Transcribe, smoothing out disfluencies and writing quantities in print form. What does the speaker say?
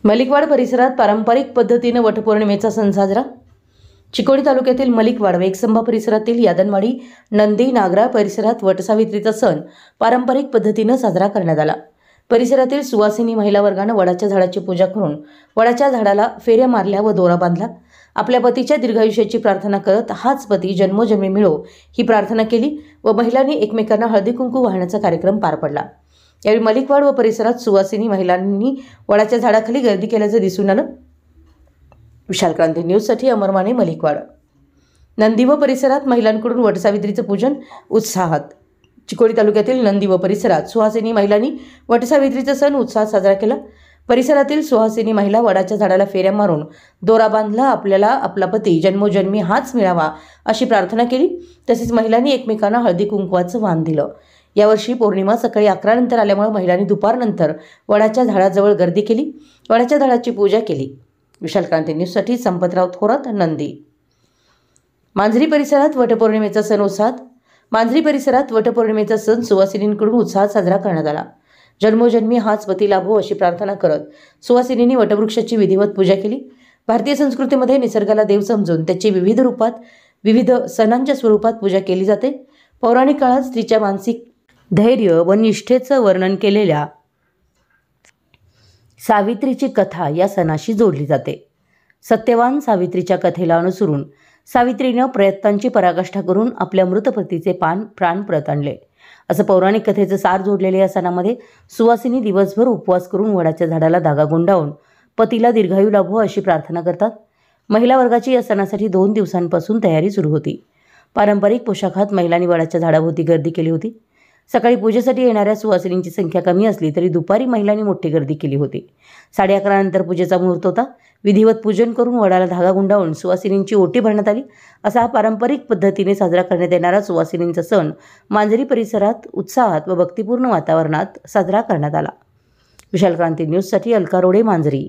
मलिकवाड परिसरात पारंपरिक पद्धतीने वटपौर्णिमेचा सण साजरा। चिकोडी तालुक्यातील मलिकवाड व एकसंबा परिसरातील यादनवाडी नंदी नागरा परिसरात वटसावित्रीचा सण पारंपरिक पद्धतीने साजरा करण्यात आला। परिसरातील सुवासिनी महिला वर्गाने वडाच्या झाडाची पूजा करून वडाच्या झाडाला फेऱ्या मारल्या व दोरा बांधला। आपल्या पतीच्या दीर्घायुष्याची प्रार्थना करत हाच पती जन्मोजन्मी मिळो ही प्रार्थना केली व महिलांनी एकमेकांना हळदी कुंकू वाहण्याचा कार्यक्रम पार पडला। यावेळी मलिकवाड व परिसरात सुवासिनी महिलांनी वडाच्या झाडाखाली गर्दी केल्याचे दिसून आलं। विशाल क्रांती न्यूजसाठी अमर माने, मलिकवाड। नंदी व परिसरात महिलांकडून वटसावित्रीचे पूजन उत्साहात। चिकोडी तालुक्यातील नंदी व परिसरात सुहासिनी महिलांनी वटसावित्रीचा सण उत्साहात साजरा केला। परिसरातील सुहासिनी महिला वडाच्या झाडाला फेऱ्या मारून दोरा बांधला। आपल्याला आपला पती जन्मोजन्मी हाच मिळावा अशी प्रार्थना केली। तसेच महिलांनी एकमेकांना हळदी कुंकवाचं वाण दिलं। यावर्षी पौर्णिमा सकाळी 11 नंतर आल्यामुळे महिलांनी दुपारनंतर वडाच्या झाडाजवळ गर्दी केली, वडाच्या झाडाची पूजा केली। विशाल क्रांती न्यूजसाठी संपतराव थोरात, नंदी। मांजरी परिसरात वटपौर्णिमेचा सण उत्साहात। मांजरी परिसरात वटपौर्णिमेचा सण सुवासिनींकडून उत्साहात साजरा करण्यात आला। जन्मोजन्मी हाच पती लाभो अशी प्रार्थना करत सुवासिनींनी वटवृक्षाची विधिवत पूजा केली। भारतीय संस्कृतीमध्ये निसर्गाला देव समजून त्याची विविध रूपात विविध सणांच्या स्वरूपात पूजा केली जाते। पौराणिक काळात स्त्रीच्या मानसिक धैर्य व निष्ठेचं वर्णन केलेल्या सावित्रीची कथा या सणाशी जोडली जाते। सत्यवान सावित्रीच्या कथेला अनुसरून सावित्रीनं प्रयत्नांची पराकाष्ठा करून आपल्या मृत पतीचे प्राण परत आणले असं पौराणिक कथेचं सार जोडलेल्या या सणामध्ये सुवासिनी दिवसभर उपवास करून वडाच्या झाडाला धागा गुंडाळून पतीला दीर्घायू लाभो अशी प्रार्थना करतात। महिला वर्गाची या सणासाठी 2 दिवसांपासून तयारी सुरू होती। पारंपरिक पोशाखात महिलांनी वडाच्या झाडाभोवती गर्दी केली होती। सकाळी पूजेसाठी येणाऱ्या सुवासिनींची संख्या कमी असली तरी दुपारी महिलांनी मोठी गर्दी केली होती। 11:30 नंतर पूजेचा मुहूर्त होता। विधिवत पूजन करून वडाला धागा गुंडाळून सुवासिनींची ओटी भरण्यात आली। असा हा पारंपरिक पद्धतीने साजरा करण्यात येणारा सुवासिनींचा सण मांजरी परिसरात उत्साहात व भक्तिपूर्ण वातावरणात साजरा करण्यात आला। विशाल क्रांती न्यूजसाठी अलका रोडे, मांजरी।